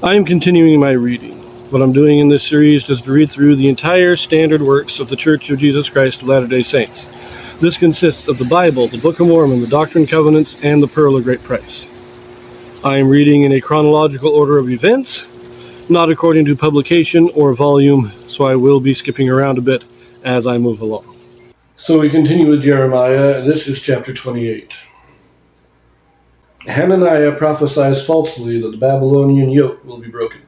I am continuing my reading. What I'm doing in this series is to read through the entire standard works of the Church of Jesus Christ of Latter-day Saints. This consists of the Bible, the Book of Mormon, the Doctrine and Covenants, and the Pearl of Great Price. I am reading in a chronological order of events, not according to publication or volume, so I will be skipping around a bit as I move along. So we continue with Jeremiah. This is chapter 28. Hananiah prophesies falsely that the Babylonian yoke will be broken.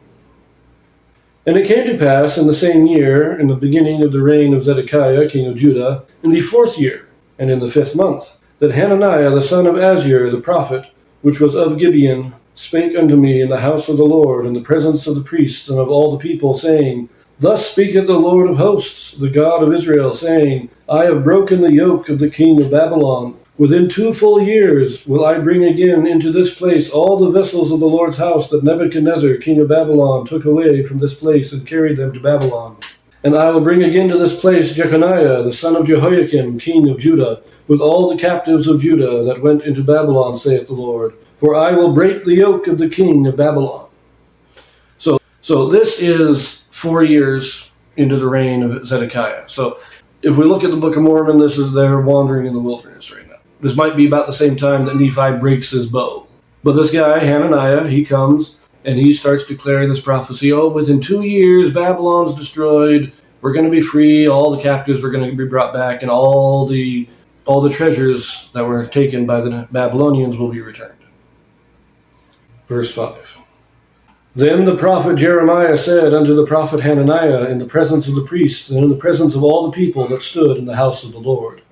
And it came to pass in the same year, in the beginning of the reign of Zedekiah, king of Judah, in the 4th year, and in the 5th month, that Hananiah the son of Azur the prophet, which was of Gibeon, spake unto me in the house of the Lord, in the presence of the priests and of all the people, saying, Thus speaketh the Lord of hosts, the God of Israel, saying, I have broken the yoke of the king of Babylon. Within 2 full years will I bring again into this place all the vessels of the Lord's house that Nebuchadnezzar, king of Babylon, took away from this place and carried them to Babylon. And I will bring again to this place Jeconiah, the son of Jehoiakim, king of Judah, with all the captives of Judah that went into Babylon, saith the Lord. For I will break the yoke of the king of Babylon. So this is 4 years into the reign of Zedekiah. So if we look at the Book of Mormon, this is they're wandering in the wilderness right now. This might be about the same time that Nephi breaks his bow. But this guy, Hananiah, he comes and he starts declaring this prophecy. Within 2 years, Babylon's destroyed. We're going to be free. All the captives were going to be brought back, and all the treasures that were taken by the Babylonians will be returned. Verse 5. Then the prophet Jeremiah said unto the prophet Hananiah in the presence of the priests and in the presence of all the people that stood in the house of the Lord.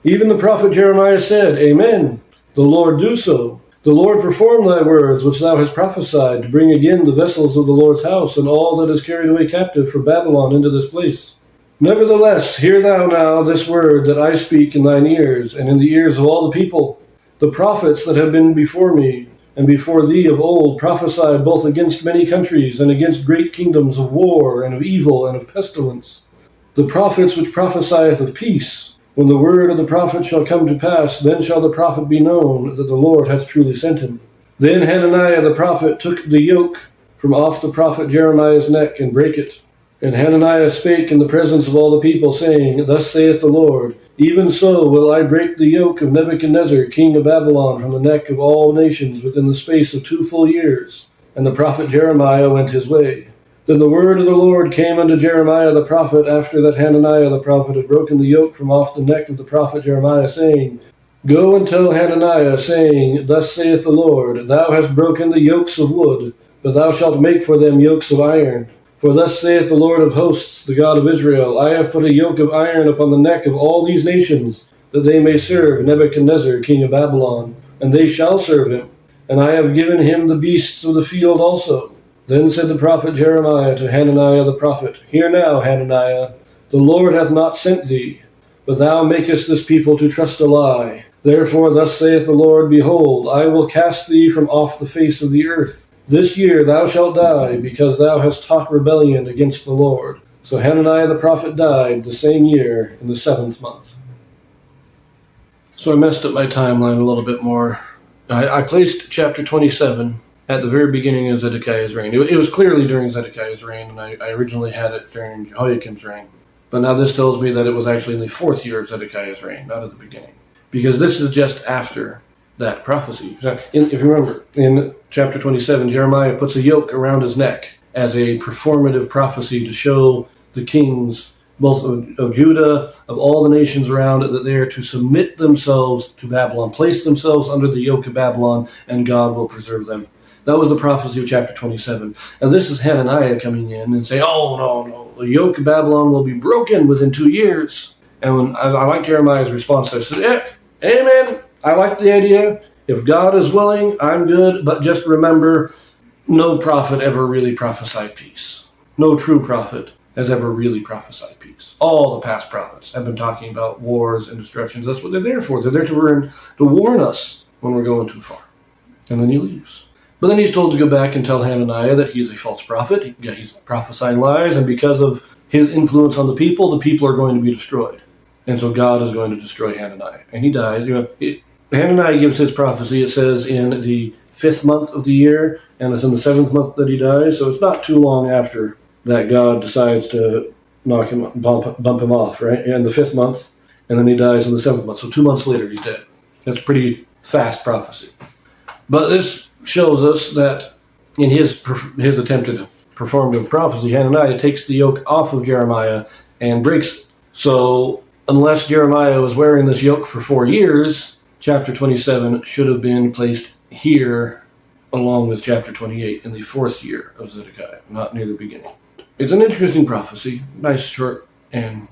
Even the prophet Jeremiah said, Amen. The Lord do so. The Lord perform thy words which thou hast prophesied, to bring again the vessels of the Lord's house, and all that is carried away captive from Babylon into this place. Nevertheless, hear thou now this word that I speak in thine ears, and in the ears of all the people. The prophets that have been before me, and before thee of old, prophesied both against many countries, and against great kingdoms of war, and of evil, and of pestilence. The prophets which prophesieth of peace, when the word of the prophet shall come to pass, then shall the prophet be known that the Lord hath truly sent him. Then Hananiah the prophet took the yoke from off the prophet Jeremiah's neck, and brake it. And Hananiah spake in the presence of all the people, saying, Thus saith the Lord, Even so will I break the yoke of Nebuchadnezzar, king of Babylon, from the neck of all nations within the space of 2 full years. And the prophet Jeremiah went his way. Then the word of the Lord came unto Jeremiah the prophet, after that Hananiah the prophet had broken the yoke from off the neck of the prophet Jeremiah, saying, Go and tell Hananiah, saying, Thus saith the Lord, Thou hast broken the yokes of wood, but thou shalt make for them yokes of iron. For thus saith the Lord of hosts, the God of Israel, I have put a yoke of iron upon the neck of all these nations, that they may serve Nebuchadnezzar, king of Babylon, and they shall serve him. And I have given him the beasts of the field also. Then said the prophet Jeremiah to Hananiah the prophet, Hear now, Hananiah, the Lord hath not sent thee, but thou makest this people to trust a lie. Therefore thus saith the Lord, Behold, I will cast thee from off the face of the earth. This year thou shalt die, because thou hast taught rebellion against the Lord. So Hananiah the prophet died the same year in the 7th month. So I messed up my timeline a little bit more. I placed chapter 27 at the very beginning of Zedekiah's reign. It was clearly during Zedekiah's reign, and I originally had it during Jehoiakim's reign. But now this tells me that it was actually in the 4th year of Zedekiah's reign, not at the beginning. Because this is just after that prophecy. If you remember, in chapter 27, Jeremiah puts a yoke around his neck as a performative prophecy to show the kings, both of Judah, of all the nations around it, that they are to submit themselves to Babylon, place themselves under the yoke of Babylon, and God will preserve them. That was the prophecy of chapter 27. Now this is Hananiah coming in and saying, no, the yoke of Babylon will be broken within 2 years. And when I like Jeremiah's response, I said, Amen. I like the idea. If God is willing, I'm good. But just remember, no prophet ever really prophesied peace. No true prophet has ever really prophesied peace. All the past prophets have been talking about wars and destructions. That's what they're there for. They're there to warn us when we're going too far. And then he leaves. But then he's told to go back and tell Hananiah that he's a false prophet. He's prophesying lies, and because of his influence on the people are going to be destroyed. And so God is going to destroy Hananiah. And he dies. Hananiah gives his prophecy. It says in the 5th month of the year, and it's in the 7th month that he dies. So it's not too long after that God decides to bump him off, right? In the 5th month, and then he dies in the 7th month. So 2 months later, he's dead. That's pretty fast prophecy. But this shows us that in his attempted performative prophecy, Hananiah takes the yoke off of Jeremiah and breaks it. So unless Jeremiah was wearing this yoke for 4 years, chapter 27 should have been placed here along with chapter 28 in the 4th year of Zedekiah, not near the beginning. It's an interesting prophecy, nice, short, and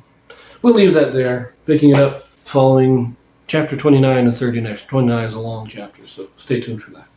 we'll leave that there, picking it up following chapter 29 and 30 next. 29 is a long chapter, so stay tuned for that.